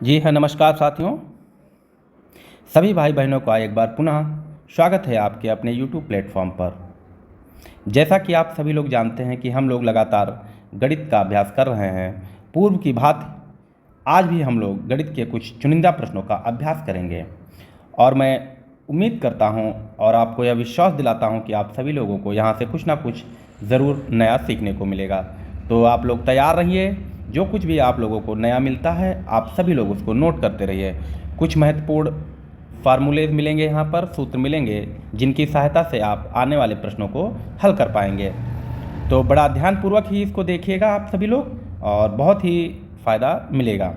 जी हाँ, नमस्कार साथियों। सभी भाई बहनों का एक बार पुनः स्वागत है आपके अपने यूट्यूब प्लेटफॉर्म पर। जैसा कि आप सभी लोग जानते हैं कि हम लोग लगातार गणित का अभ्यास कर रहे हैं। पूर्व की भांति आज भी हम लोग गणित के कुछ चुनिंदा प्रश्नों का अभ्यास करेंगे और मैं उम्मीद करता हूं और आपको यह विश्वास दिलाता हूं कि आप सभी लोगों को यहां से कुछ ना कुछ ज़रूर नया सीखने को मिलेगा। तो आप लोग तैयार रहिए। जो कुछ भी आप लोगों को नया मिलता है आप सभी लोग उसको नोट करते रहिए। कुछ महत्वपूर्ण फार्मूलेज मिलेंगे, यहाँ पर सूत्र मिलेंगे जिनकी सहायता से आप आने वाले प्रश्नों को हल कर पाएंगे। तो बड़ा ध्यानपूर्वक ही इसको देखिएगा आप सभी लोग और बहुत ही फ़ायदा मिलेगा।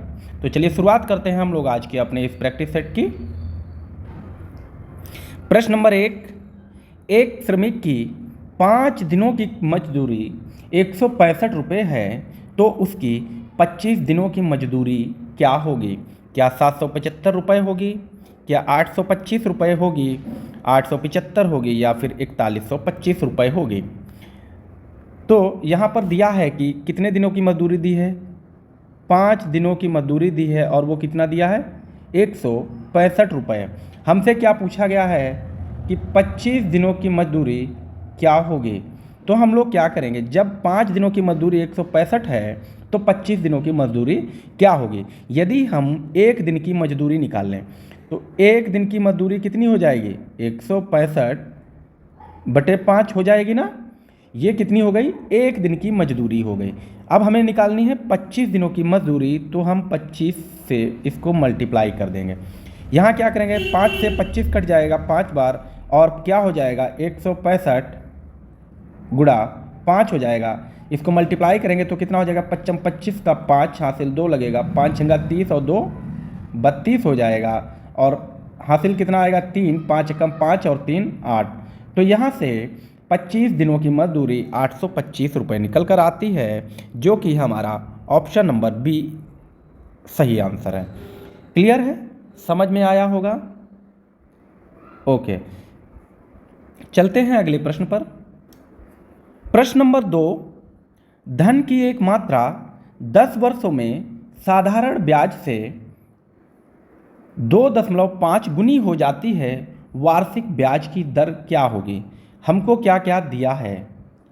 तो चलिए शुरुआत करते हैं हम लोग आज के अपने इस प्रैक्टिस सेट की। प्रश्न नंबर 1, एक श्रमिक की 5 दिनों की मजदूरी 165 रुपये है तो उसकी 25 दिनों की मजदूरी क्या होगी? क्या 775 रुपये होगी, क्या 825 रुपये होगी, 875 होगी या फिर 4125 रुपये होगी? तो यहाँ पर दिया है कि कितने दिनों की मजदूरी दी है, 5 दिनों की मजदूरी दी है और वो कितना दिया है, 165 रुपये। हमसे क्या पूछा गया है कि 25 दिनों की मजदूरी क्या होगी। तो हम लोग क्या करेंगे, जब 5 दिनों की मजदूरी 165 है तो 25 दिनों की मजदूरी क्या होगी। यदि हम एक दिन की मजदूरी निकाल लें तो एक दिन की मजदूरी कितनी हो जाएगी, 165 बटे 5 हो जाएगी ना। ये कितनी हो गई, एक दिन की मजदूरी हो गई। अब हमें निकालनी है 25 दिनों की मजदूरी, तो हम 25 से इसको मल्टीप्लाई कर देंगे। यहाँ क्या करेंगे, 5 से 25 कट जाएगा 5 बार और क्या हो जाएगा, 165 गुणा 5 हो जाएगा। इसको मल्टीप्लाई करेंगे तो कितना हो जाएगा, 25 25 का 5 हासिल 2 लगेगा, 5 छंगा 30 और 2 32 हो जाएगा और हासिल कितना आएगा, 3, 5 कम 5 और 3 8। तो यहाँ से 25 दिनों की मजदूरी 825 रुपये निकल कर आती है, जो कि हमारा ऑप्शन नंबर बी सही आंसर है। क्लियर है, समझ में आया होगा? ओके, चलते हैं अगले प्रश्न पर। प्रश्न नंबर 2, धन की एक मात्रा 10 वर्षों में साधारण ब्याज से 2.5 गुनी हो जाती है, वार्षिक ब्याज की दर क्या होगी? हमको क्या क्या दिया है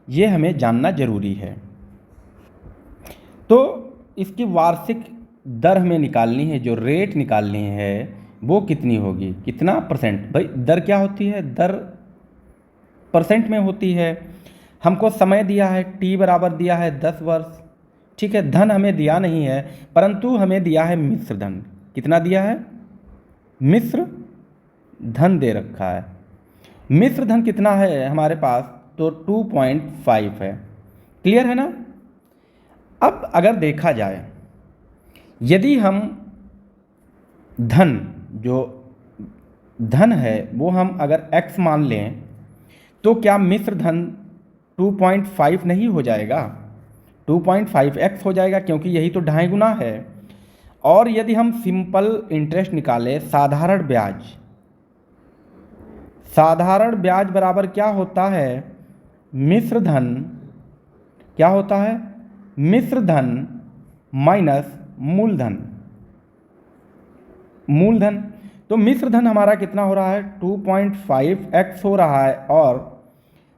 ये हमें जानना जरूरी है। तो इसकी वार्षिक दर हमें निकालनी है, जो रेट निकालनी है वो कितनी होगी, कितना परसेंट। भाई दर क्या होती है, दर परसेंट में होती है। हमको समय दिया है, टी बराबर दिया है 10 वर्ष, ठीक है। धन हमें दिया नहीं है परंतु हमें दिया है मिश्र धन। कितना दिया है, मिश्र धन दे रखा है। मिश्र धन कितना है हमारे पास, तो 2.5 है। क्लियर है ना। अब अगर देखा जाए, यदि हम धन, जो धन है वो हम अगर x मान लें तो क्या मिश्र धन 2.5 नहीं हो जाएगा, 2.5x हो जाएगा, क्योंकि यही तो 2.5 गुना है। और यदि हम सिंपल इंटरेस्ट निकालें, साधारण ब्याज, साधारण ब्याज बराबर क्या होता है, मिश्र धन, क्या होता है, मिश्र धन माइनस मूलधन। मूलधन, तो मिश्र धन हमारा कितना हो रहा है, 2.5x हो रहा है और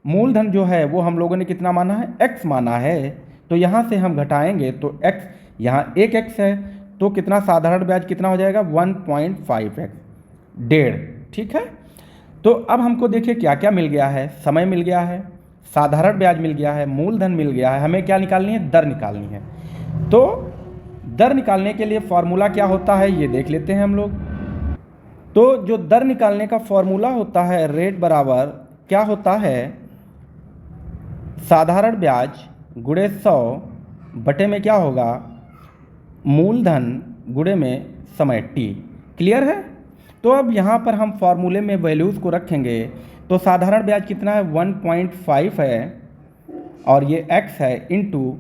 मूलधन जो है वो हम लोगों ने कितना माना है, x माना है। तो यहाँ से हम घटाएंगे तो x, यहाँ एक x है तो कितना, साधारण ब्याज कितना हो जाएगा, 1.5x, 1.5, ठीक है। तो अब हमको देखिए क्या क्या मिल गया है, समय मिल गया है, साधारण ब्याज मिल गया है, मूलधन मिल गया है। हमें क्या निकालनी है, दर निकालनी है। तो दर निकालने के लिए फॉर्मूला क्या होता है ये देख लेते हैं हम लोग। तो जो दर निकालने का फॉर्मूला होता है, रेट बराबर क्या होता है, साधारण ब्याज गुणे 100 बटे में क्या होगा, मूलधन गुणे में समय टी। क्लियर है। तो अब यहाँ पर हम फॉर्मूले में वैल्यूज़ को रखेंगे तो साधारण ब्याज कितना है, 1.5 है और ये x है, इंटू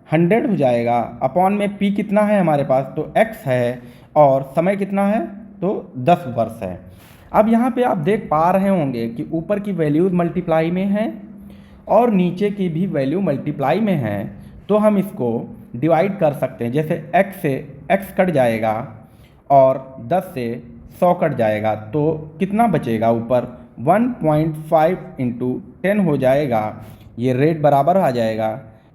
100 हो जाएगा, अपॉन में p कितना है हमारे पास, तो x है और समय कितना है, तो 10 वर्ष है। अब यहाँ पे आप देख पा रहे होंगे कि ऊपर की वैल्यूज़ मल्टीप्लाई में है और नीचे की भी वैल्यू मल्टीप्लाई में है, तो हम इसको डिवाइड कर सकते हैं। जैसे x से x कट जाएगा और 10 से 100 कट जाएगा तो कितना बचेगा ऊपर 1.5 इंटू 10 हो जाएगा। ये रेट बराबर आ जाएगा।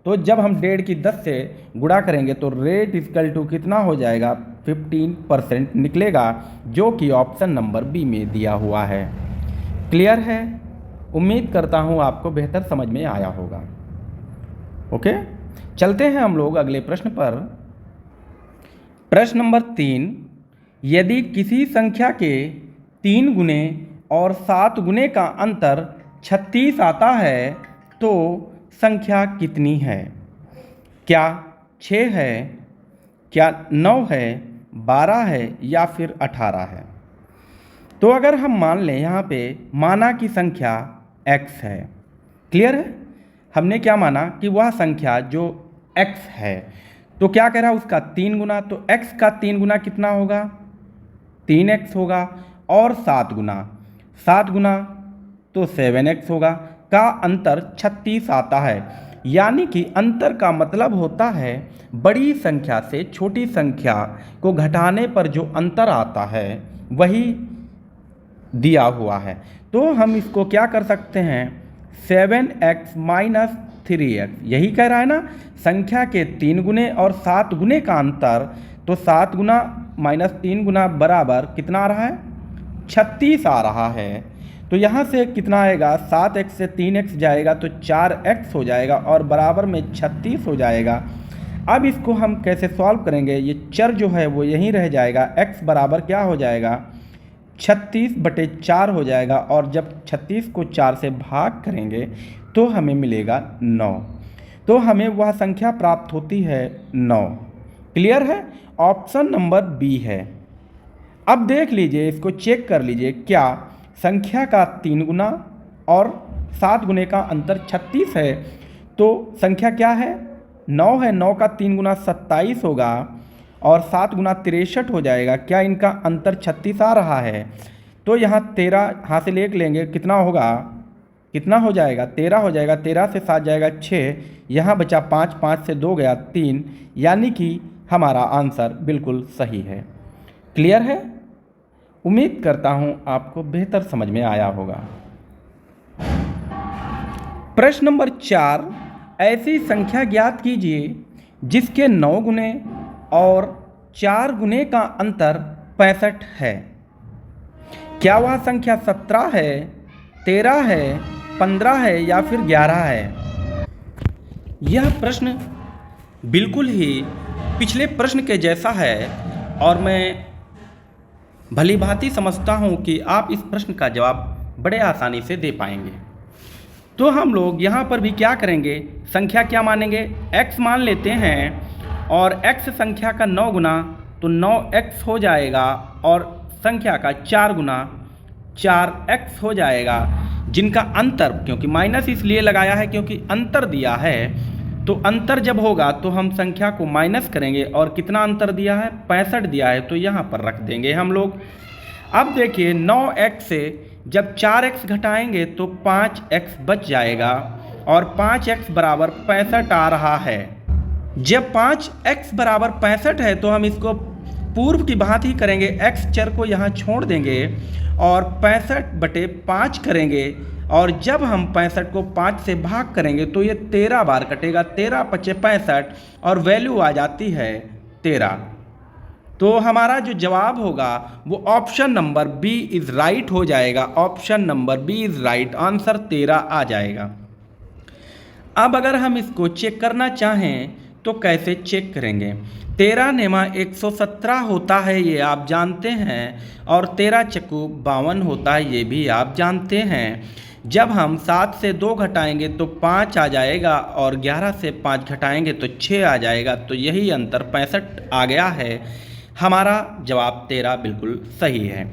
तो जब हम 1.5 की 10 से गुणा करेंगे तो रेट इक्वल टू कितना हो जाएगा 15% निकलेगा, जो कि ऑप्शन नंबर बी में दिया हुआ है। क्लियर है? उम्मीद करता हूँ आपको बेहतर समझ में आया होगा। ओके, चलते हैं हम लोग अगले प्रश्न पर। प्रश्न नंबर 3, यदि किसी संख्या के 3 गुने और 7 गुने का अंतर 36 आता है तो संख्या कितनी है? क्या 6 है, क्या 9 है, 12 है या फिर 18 है? तो अगर हम मान लें यहाँ पे माना की संख्या x है। क्लियर है? हमने क्या माना कि वह संख्या जो x है, तो क्या कह रहा है उसका 3 गुना, तो x का 3 गुना कितना होगा 3x होगा, और 7 गुना तो 7x होगा, का अंतर 36 आता है। यानी कि अंतर का मतलब होता है बड़ी संख्या से छोटी संख्या को घटाने पर जो अंतर आता है वही दिया हुआ है। तो हम इसको क्या कर सकते हैं 7x माइनस 3x, यही कह रहा है ना, संख्या के 3 गुने और 7 गुने का अंतर, तो 7 गुना माइनस 3 गुना बराबर कितना आ रहा है 36 आ रहा है। तो यहाँ से कितना आएगा 7x से 3x जाएगा तो 4x हो जाएगा और बराबर में 36 हो जाएगा। अब इसको हम कैसे सॉल्व करेंगे, ये चर जो है वो यहीं रह जाएगा, x बराबर क्या हो जाएगा 36/4 हो जाएगा, और जब 36 को 4 से भाग करेंगे तो हमें मिलेगा 9। तो हमें वह संख्या प्राप्त होती है 9। क्लियर है? ऑप्शन नंबर बी है। अब देख लीजिए, इसको चेक कर लीजिए, क्या संख्या का 3 गुना और 7 गुने का अंतर 36 है, तो संख्या क्या है 9 है, 9 का 3 गुना 27 होगा और 7 गुना 63 हो जाएगा। क्या इनका अंतर 36 आ रहा है? तो यहाँ 13 हासिल 1 लेंगे, कितना होगा, कितना हो जाएगा 13 हो जाएगा, 13 से 7 जाएगा 6, यहाँ बचा 5, 5 से 2 गया 3, यानी कि हमारा आंसर बिल्कुल सही है। क्लियर है? उम्मीद करता हूँ आपको बेहतर समझ में आया होगा। प्रश्न नंबर 4, ऐसी संख्या ज्ञात कीजिए जिसके 9 गुने और 4 गुने का अंतर 65 है। क्या वह संख्या 17 है, 13 है, 15 है या फिर 11 है? यह प्रश्न बिल्कुल ही पिछले प्रश्न के जैसा है और मैं भली भांति समझता हूँ कि आप इस प्रश्न का जवाब बड़े आसानी से दे पाएंगे। तो हम लोग यहाँ पर भी क्या करेंगे, संख्या क्या मानेंगे x मान लेते हैं, और x संख्या का 9 गुना तो 9x हो जाएगा, और संख्या का 4 गुना 4x हो जाएगा, जिनका अंतर, क्योंकि माइनस इसलिए लगाया है क्योंकि अंतर दिया है, तो अंतर जब होगा तो हम संख्या को माइनस करेंगे, और कितना अंतर दिया है 65 दिया है, तो यहाँ पर रख देंगे हम लोग। अब देखिए 9x से जब 4x घटाएंगे तो 5x बच जाएगा, और 5x बराबर 65 आ रहा है। जब 5x बराबर 65 है तो हम इसको पूर्व की भांति ही करेंगे, x चर को यहाँ छोड़ देंगे और 65/5 करेंगे, और जब हम 65 को 5 से भाग करेंगे तो ये 13 बार कटेगा, 13 × 5 = 65 और वैल्यू आ जाती है 13। तो हमारा जो जवाब होगा वो option number B is right हो जाएगा। Option number B is right, answer 13 आ जाएगा। अब अगर हम इसको चेक करना चाहें तो कैसे चेक करेंगे, 13 नेमा 117 होता है ये आप जानते हैं, और 13 चक्कू 52 होता है ये भी आप जानते हैं। जब हम 7 से 2 घटाएंगे तो 5 आ जाएगा, और 11 से 5 घटाएंगे तो 6 आ जाएगा, तो यही अंतर 65 आ गया है। हमारा जवाब 13 बिल्कुल सही है।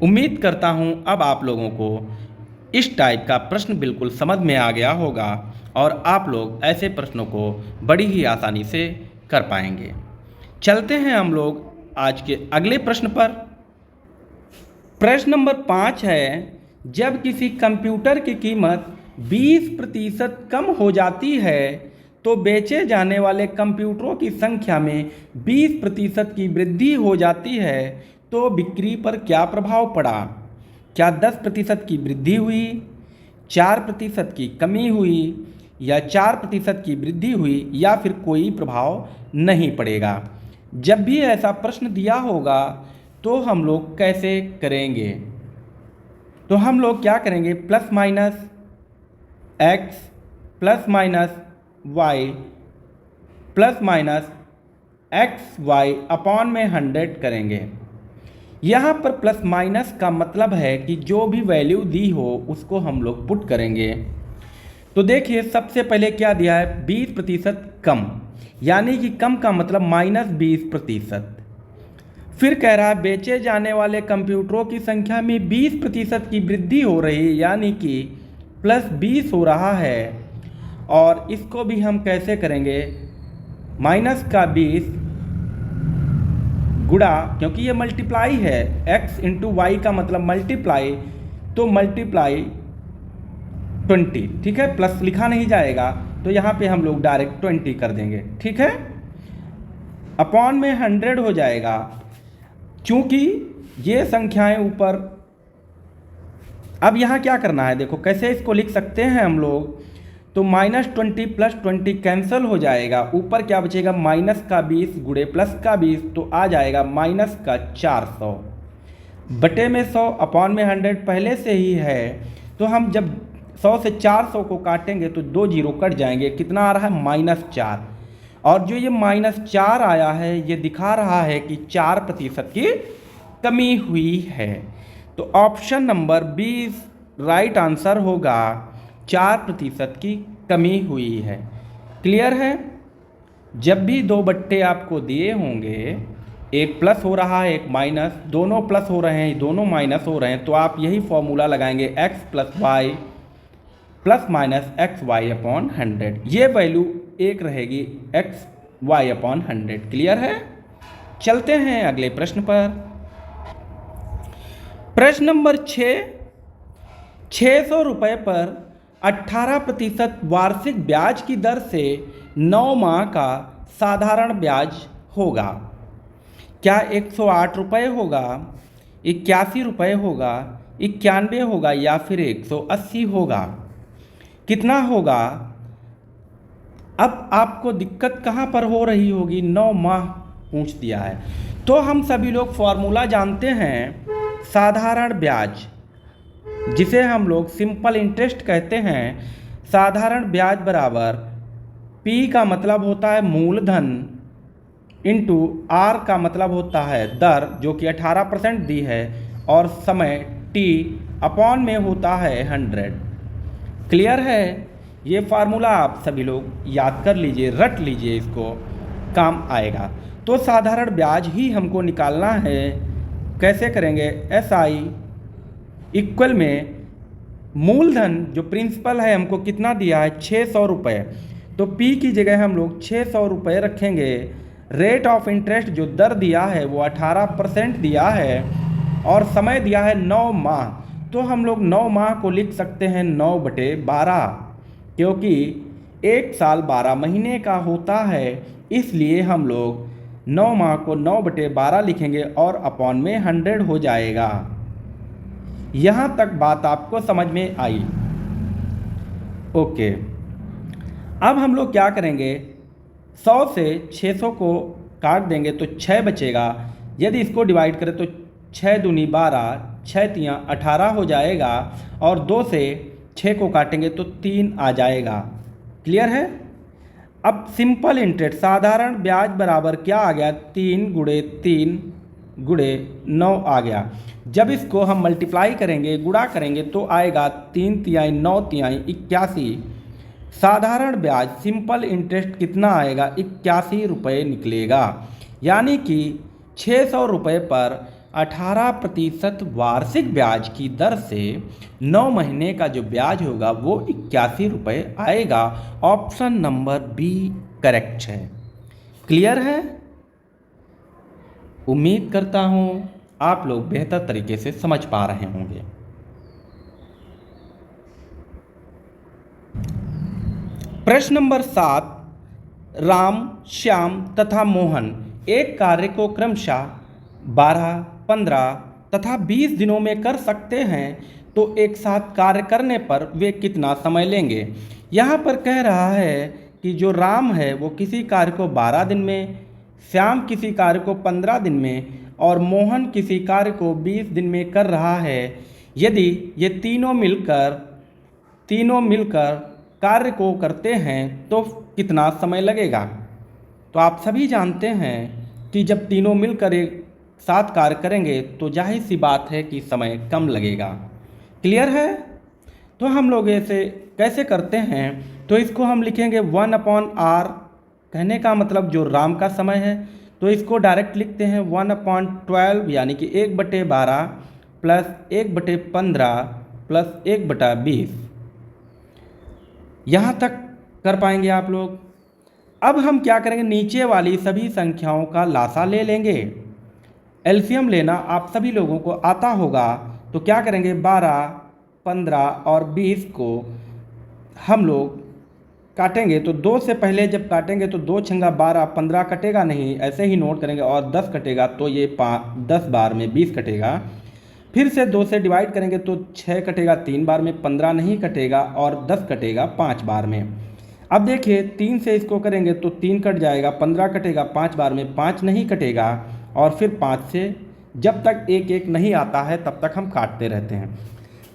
उम्मीद करता हूँ अब आप लोगों को इस टाइप का प्रश्न बिल्कुल समझ में आ गया होगा, और आप लोग ऐसे प्रश्नों को बड़ी ही आसानी से कर पाएंगे। चलते हैं हम लोग आज के अगले प्रश्न पर। प्रश्न नंबर 5 है, जब किसी कंप्यूटर की कीमत 20% कम हो जाती है तो बेचे जाने वाले कंप्यूटरों की संख्या में 20% की वृद्धि हो जाती है तो बिक्री पर क्या प्रभाव पड़ा? क्या 10% की वृद्धि हुई, 4% की कमी हुई या 4% की वृद्धि हुई या फिर कोई प्रभाव नहीं पड़ेगा? जब भी ऐसा प्रश्न दिया होगा तो हम लोग कैसे करेंगे? तो हम लोग क्या करेंगे, plus minus X plus minus Y plus minus X Y upon में 100 करेंगे। यहाँ पर प्लस माइनस का मतलब है कि जो भी वैल्यू दी हो उसको हम लोग पुट करेंगे। तो देखिए सबसे पहले क्या दिया है, 20% कम, यानी कि कम का मतलब -20%। फिर कह रहा है बेचे जाने वाले कंप्यूटरों की संख्या में 20% की वृद्धि हो रही है, यानी कि +20 हो रहा है। और इसको भी हम कैसे करेंगे, -20 गुणा, क्योंकि ये मल्टीप्लाई है, x इंटू वाई का मतलब मल्टीप्लाई, तो मल्टीप्लाई 20, ठीक है, प्लस लिखा नहीं जाएगा तो यहाँ पे हम लोग डायरेक्ट 20 कर देंगे, ठीक है, अपॉन में 100 हो जाएगा। चूंकि ये संख्याएं ऊपर, अब यहाँ क्या करना है, देखो कैसे इसको लिख सकते हैं हम लोग, तो -20 + 20 कैंसिल हो जाएगा, ऊपर क्या बचेगा, -20 गुणे +20, तो आ जाएगा -400 बटे में 100 अपॉन में 100 पहले से ही है। तो हम जब 100 से 400 को काटेंगे तो 2 जीरो कट जाएंगे, कितना आ रहा है, -4। और जो ये -4 आया है ये दिखा रहा है कि 4% की कमी हुई है। तो ऑप्शन नंबर 20 राइट आंसर होगा, 4% की कमी हुई है। क्लियर है? जब भी दो बट्टे आपको दिए होंगे, एक प्लस हो रहा है एक माइनस, दोनों प्लस हो रहे हैं दोनों माइनस हो रहे हैं, तो आप यही फॉर्मूला लगाएंगे, x + y ± xy अपॉन 100। ये वैल्यू एक रहेगी, xy अपॉन 100। क्लियर है? चलते हैं अगले प्रश्न पर। प्रश्न नंबर 6, 600 रुपये पर 18% वार्षिक ब्याज की दर से 9 माह का साधारण ब्याज होगा। क्या 108 रुपये होगा, 81 रुपये होगा, 91 होगा या फिर 180 होगा? कितना होगा? अब आपको दिक्कत कहाँ पर हो रही होगी, 9 माह पूछ दिया है। तो हम सभी लोग फॉर्मूला जानते हैं, साधारण ब्याज जिसे हम लोग सिंपल इंटरेस्ट कहते हैं। साधारण ब्याज बराबर P का मतलब होता है मूलधन इंटू R का मतलब होता है दर, जो कि 18% दी है, और समय T अपॉन में होता है 100। क्लियर है? ये फार्मूला आप सभी लोग याद कर लीजिए, रट लीजिए, इसको काम आएगा। तो साधारण ब्याज ही हमको निकालना है। कैसे करेंगे, SI इक्वल में मूलधन जो प्रिंसिपल है हमको कितना दिया है, 600 रुपये, तो P की जगह हम लोग 600 रुपये रखेंगे। रेट ऑफ इंटरेस्ट जो दर दिया है वो 18% दिया है, और समय दिया है 9 माह, तो हम लोग 9 माह को लिख सकते हैं 9/12, क्योंकि एक साल 12 महीने का होता है, इसलिए हम लोग 9 माह को 9/12 लिखेंगे और अपॉन में 100 हो जाएगा। यहाँ तक बात आपको समझ में आई? ओके। अब हम लोग क्या करेंगे, 100 से 600 को काट देंगे तो 6 बचेगा। यदि इसको डिवाइड करें तो 6 दूनी 12, 6 तियाँ 18 हो जाएगा, और 2 से 6 को काटेंगे तो 3 आ जाएगा। क्लियर है? अब सिंपल इंटरेस्ट साधारण ब्याज बराबर क्या आ गया, 3 गुणे 3 गुणे 9 आ गया। जब इसको हम मल्टीप्लाई करेंगे, गुणा करेंगे, तो आएगा 3 तिहाई 9 तिहाई 81। साधारण ब्याज सिंपल इंटरेस्ट कितना आएगा, 81 रुपये निकलेगा। यानी कि 600 रुपये पर 18% वार्षिक ब्याज की दर से 9 महीने का जो ब्याज होगा वो 81 रुपये आएगा। ऑप्शन नंबर बी करेक्ट है। क्लियर है? उम्मीद करता हूँ आप लोग बेहतर तरीके से समझ पा रहे होंगे। प्रश्न नंबर 7, राम, श्याम तथा मोहन एक कार्य को क्रमशः 12, 15 तथा 20 दिनों में कर सकते हैं तो एक साथ कार्य करने पर वे कितना समय लेंगे। यहाँ पर कह रहा है कि जो राम है वो किसी कार्य को 12 दिन में, श्याम किसी कार्य को 15 दिन में और मोहन किसी कार्य को 20 दिन में कर रहा है। यदि ये तीनों मिलकर कार्य को करते हैं तो कितना समय लगेगा। तो आप सभी जानते हैं कि जब तीनों मिलकर एक साथ कार्य करेंगे तो जाहिर सी बात है कि समय कम लगेगा। क्लियर है। तो हम लोग इसे कैसे करते हैं, तो इसको हम लिखेंगे 1/r, कहने का मतलब जो राम का समय है, तो इसको डायरेक्ट लिखते हैं 1/12 यानी कि 1/12 प्लस 1/15 प्लस 1/20। यहाँ तक कर पाएंगे आप लोग। अब हम क्या करेंगे, नीचे वाली सभी संख्याओं का लासा ले लेंगे। एलसीएम लेना आप सभी लोगों को आता होगा। तो क्या करेंगे, 12, 15 और 20 को हम लोग काटेंगे। तो 2 से पहले जब काटेंगे तो 2 छंगा 12, 15 कटेगा नहीं, ऐसे ही नोट करेंगे, और 10 कटेगा तो ये 10 बार में 20 कटेगा। फिर से 2 से डिवाइड करेंगे तो 6 कटेगा 3 बार में, 15 नहीं कटेगा, और 10 कटेगा 5 बार में। अब देखिए 3 से इसको करेंगे तो 3 कट जाएगा, 15 कटेगा 5 बार में, 5 नहीं कटेगा, और फिर 5 से जब तक 1 1 नहीं आता है तब तक हम काटते रहते हैं।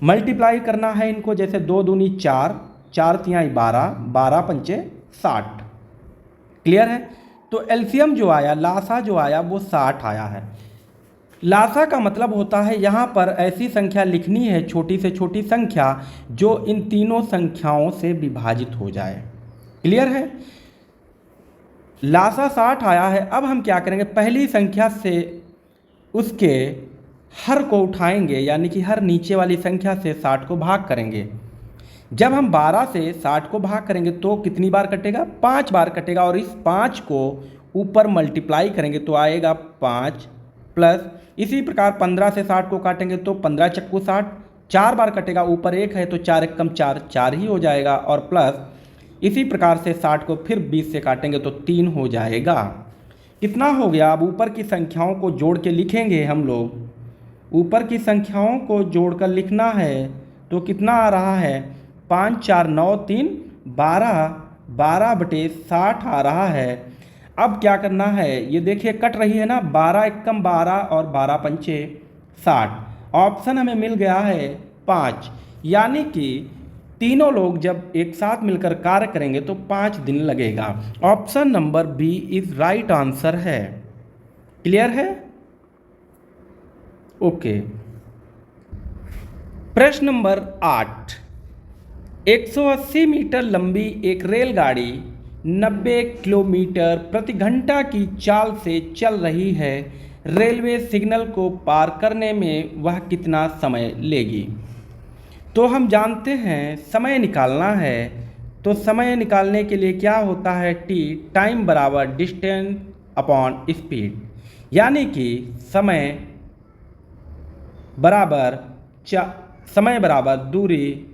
मल्टीप्लाई करना है इनको, जैसे 2 दूनी 4, 4 तिहाई 12, 12 पंचे 60। क्लियर है। तो एलसीएम जो आया, लासा जो आया वो 60 आया है। लासा का मतलब होता है यहाँ पर ऐसी संख्या लिखनी है, छोटी से छोटी संख्या, जो इन तीनों संख्याओं से विभाजित हो जाए। क्लियर है। लासा 60 आया है। अब हम क्या करेंगे, पहली संख्या से उसके हर को उठाएंगे, यानी कि हर नीचे वाली संख्या से 60 को भाग करेंगे। जब हम 12 से 60 को भाग करेंगे तो कितनी बार कटेगा, 5 बार कटेगा, और इस 5 को ऊपर मल्टीप्लाई करेंगे तो आएगा 5 प्लस, इसी प्रकार 15 से 60 को काटेंगे तो 15 चक्कू 60, 4 बार कटेगा, ऊपर 1 है तो 4 1 कम 4, 4 ही हो जाएगा, और प्लस इसी प्रकार से 60 को फिर 20 से काटेंगे तो 3 हो जाएगा। कितना हो गया। अब ऊपर की संख्याओं को जोड़ के लिखेंगे हम लोग। ऊपर की संख्याओं को जोड़कर लिखना है तो कितना आ रहा है, 5 4 9 3 12, 12/60 आ रहा है। अब क्या करना है, ये देखिए कट रही है ना, 12 1 कम 12 और 12 पंचे 60। ऑप्शन हमें मिल गया है 5, यानी कि तीनों लोग जब एक साथ मिलकर कार्य करेंगे तो 5 दिन लगेगा। Option number B is right answer है। क्लियर है। ओके। प्रश्न नंबर 8, 180 मीटर लंबी एक रेलगाड़ी 90 किलोमीटर प्रति घंटा की चाल से चल रही है। रेलवे सिग्नल को पार करने में वह कितना समय लेगी। तो हम जानते हैं समय निकालना है, तो समय निकालने के लिए क्या होता है, टी, टाइम बराबर डिस्टेंस अपॉन स्पीड, यानी कि समय बराबर दूरी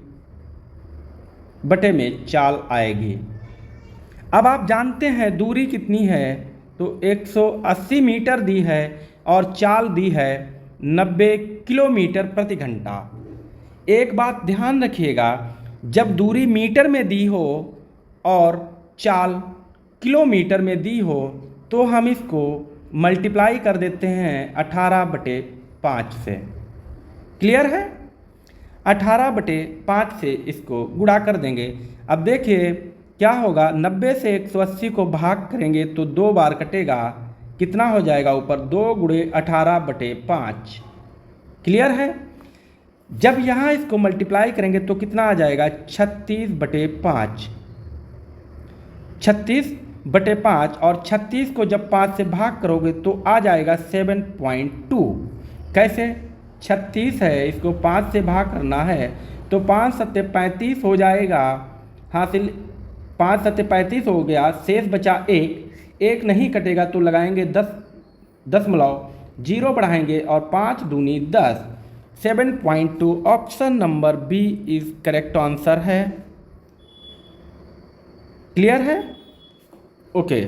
बटे में चाल आएगी। अब आप जानते हैं दूरी कितनी है, तो 180 मीटर दी है और चाल दी है 90 किलोमीटर प्रति घंटा। एक बात ध्यान रखिएगा, जब दूरी मीटर में दी हो और चाल किलोमीटर में दी हो तो हम इसको मल्टीप्लाई कर देते हैं 18/5 से। क्लियर है। 18/5 से इसको गुणा कर देंगे। अब देखिए क्या होगा, 90 से 180 को भाग करेंगे तो 2 बार कटेगा, कितना हो जाएगा ऊपर, 2 × 18/5। क्लियर है। जब यहाँ इसको मल्टीप्लाई करेंगे तो कितना आ जाएगा, 36/5। 36/5, और 36 को जब 5 से भाग करोगे तो आ जाएगा 7.2। कैसे, 36 है, इसको 5 से भाग करना है तो 5 7 35 हो जाएगा। हासिल 5 7 35 हो गया, शेष बचा 1, 1 नहीं कटेगा तो लगाएंगे 10 बढ़ाएंगे और 5 दूनी 10, 7.2। Option number B is correct answer है। क्लियर है। ओके।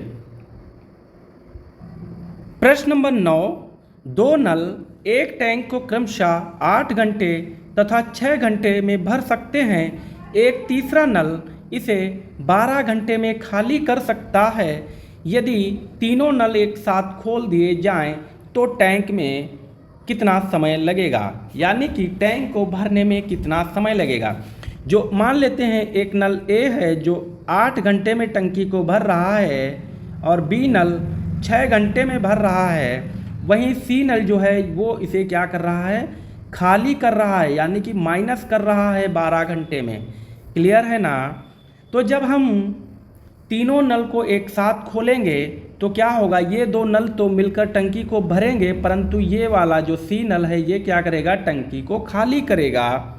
प्रश्न नंबर 9, दो नल एक टैंक को क्रमशः 8 घंटे तथा 6 घंटे में भर सकते हैं। एक तीसरा नल इसे 12 घंटे में खाली कर सकता है। यदि तीनों नल एक साथ खोल दिए जाएं तो टैंक में कितना समय लगेगा, यानी कि टैंक को भरने में कितना समय लगेगा। जो मान लेते हैं एक नल ए है जो 8 घंटे में टंकी को भर रहा है और बी नल 6 घंटे में भर रहा है, वहीं सी नल जो है वो इसे क्या कर रहा है, खाली कर रहा है, यानी कि माइनस कर रहा है 12 घंटे में। क्लियर है ना। तो जब हम तीनों नल को एक साथ खोलेंगे तो क्या होगा, ये दो नल तो मिलकर टंकी को भरेंगे, परंतु ये वाला जो सी नल है ये क्या करेगा, टंकी को खाली करेगा।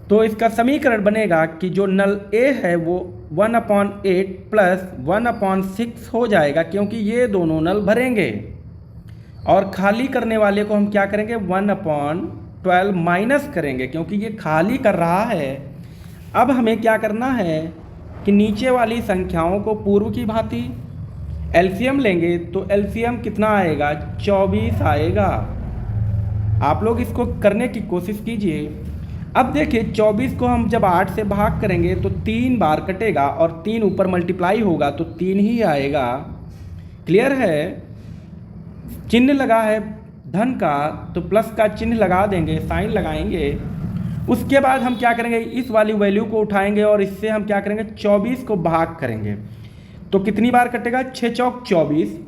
तो इसका समीकरण बनेगा कि जो नल ए है वो 1/8 प्लस 1/6 हो जाएगा, क्योंकि ये दोनों नल भरेंगे। और खाली करने वाले को हम क्या करेंगे, 1/12 माइनस करेंगे, क्योंकि ये खाली कर रहा है। अब हमें क्या करना है कि नीचे वाली संख्याओं को पूर्व की भांति एलसीएम लेंगे, तो एलसीएम कितना आएगा, 24 आएगा। आप लोग इसको करने की कोशिश कीजिए। अब देखिए 24 को हम जब 8 से भाग करेंगे तो 3 बार कटेगा और 3 ऊपर मल्टीप्लाई होगा तो 3 ही आएगा। क्लियर है। चिन्ह लगा है धन का तो प्लस का चिन्ह लगा देंगे, साइन लगाएंगे। उसके बाद हम क्या करेंगे, इस वाली वैल्यू को उठाएंगे और इससे हम क्या करेंगे, 24 को भाग करेंगे। तो कितनी बार कटेगा, 6 चौक 24,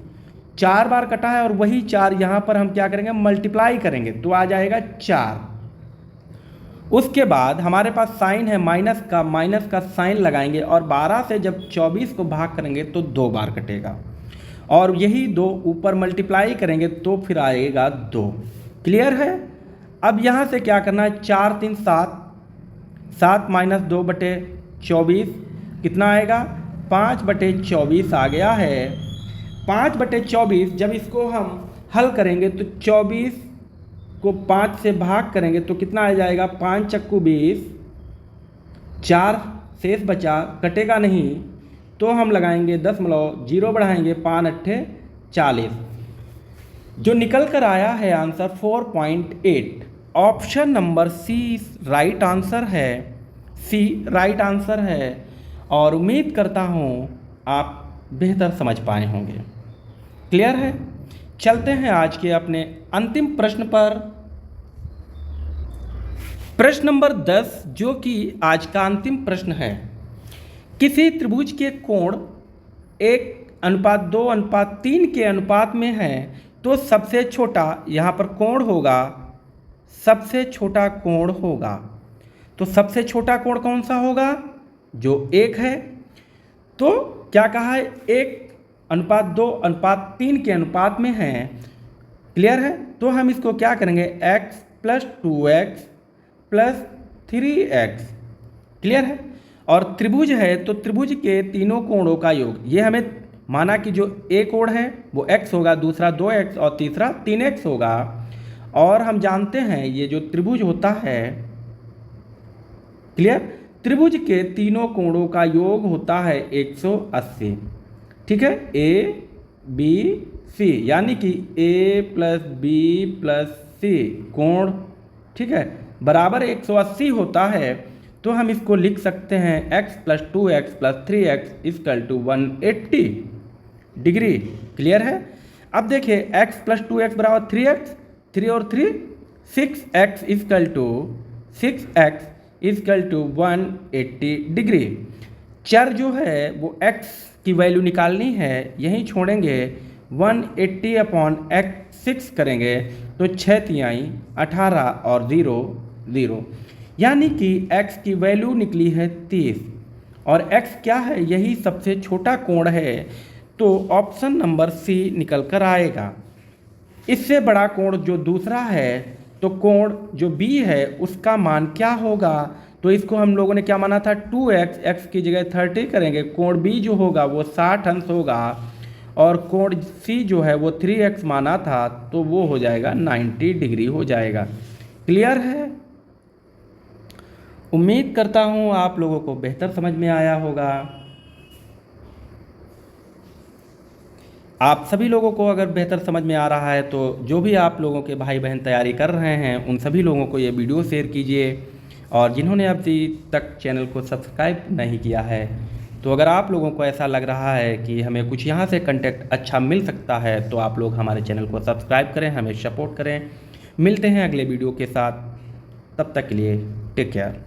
4 बार कटा है और वही 4 यहाँ पर हम क्या करेंगे, मल्टीप्लाई करेंगे तो आ जाएगा 4। उसके बाद हमारे पास साइन है माइनस का साइन लगाएंगे और 12 से जब 24 को भाग करेंगे तो 2 बार कटेगा और यही 2 ऊपर मल्टीप्लाई करेंगे तो फिर आएगा 2। क्लियर है। अब यहाँ से क्या करना है, 4 3 7, 7 - 2/24 कितना आएगा, 5/24 आ गया है। 5/24 जब इसको हम हल करेंगे तो 24 को 5 से भाग करेंगे तो कितना आ जाएगा, 5 चक्कू 20, 4 शेष बचा, कटेगा नहीं तो हम लगाएंगे 0 बढ़ाएंगे, 5 अट्ठे 40। जो निकल कर आया है answer 4.8। Option number C right answer है, सी राइट आंसर है। और उम्मीद करता हूँ आप बेहतर समझ पाए होंगे। क्लियर है। चलते हैं आज के अपने अंतिम प्रश्न पर। प्रश्न नंबर 10 जो कि आज का अंतिम प्रश्न है। किसी त्रिभुज के कोण 1:2:3 के अनुपात में है तो सबसे छोटा यहाँ पर कोण होगा, सबसे छोटा कोण होगा। तो सबसे छोटा कोण कौन सा होगा, जो 1 है। तो क्या कहा है, 1:2:3 के अनुपात में है। क्लियर है। तो हम इसको क्या करेंगे, x + 2x + 3x। क्लियर है। और त्रिभुज है तो त्रिभुज के तीनों कोणों का योग, ये हमें माना कि जो एक कोण है वो x होगा, दूसरा 2x और तीसरा 3x होगा। और हम जानते हैं ये जो त्रिभुज होता है, क्लियर, त्रिभुज के तीनों कोणों का योग होता है 180। ठीक है, ए बी सी, यानी कि a + b + c कोण, ठीक है, बराबर 180 होता है। तो हम इसको लिख सकते हैं x + 2x + 3x = 180 degree. Clear है। अब देखिए x + 2x = 3x, 3 और 3 6x = 180 डिग्री। चर जो है वो x की वैल्यू निकालनी है, यहीं छोड़ेंगे, 180/x6 करेंगे तो 6 तिहाई 18 और 0 0, यानी कि x की वैल्यू निकली है 30 और x क्या है, यही सबसे छोटा कोण है। तो ऑप्शन नंबर सी निकल कर आएगा। इससे बड़ा कोण जो दूसरा है, तो कोण जो b है उसका मान क्या होगा, तो इसको हम लोगों ने क्या माना था, 2x, x की जगह 30 करेंगे, कोण b जो होगा वो 60 अंश होगा और कोण c जो है वो 3x माना था तो वो हो जाएगा 90 डिग्री हो जाएगा। क्लियर है। उम्मीद करता हूँ आप लोगों को बेहतर समझ में आया होगा। आप सभी लोगों को अगर बेहतर समझ में आ रहा है तो जो भी आप लोगों के भाई बहन तैयारी कर रहे हैं उन सभी लोगों को ये वीडियो शेयर कीजिए, और जिन्होंने अभी तक चैनल को सब्सक्राइब नहीं किया है तो अगर आप लोगों को ऐसा लग रहा है कि हमें कुछ यहाँ से कंटेंट अच्छा मिल सकता है तो आप लोग हमारे चैनल को सब्सक्राइब करें, हमें सपोर्ट करें। मिलते हैं अगले वीडियो के साथ, तब तक के लिए टेक केयर।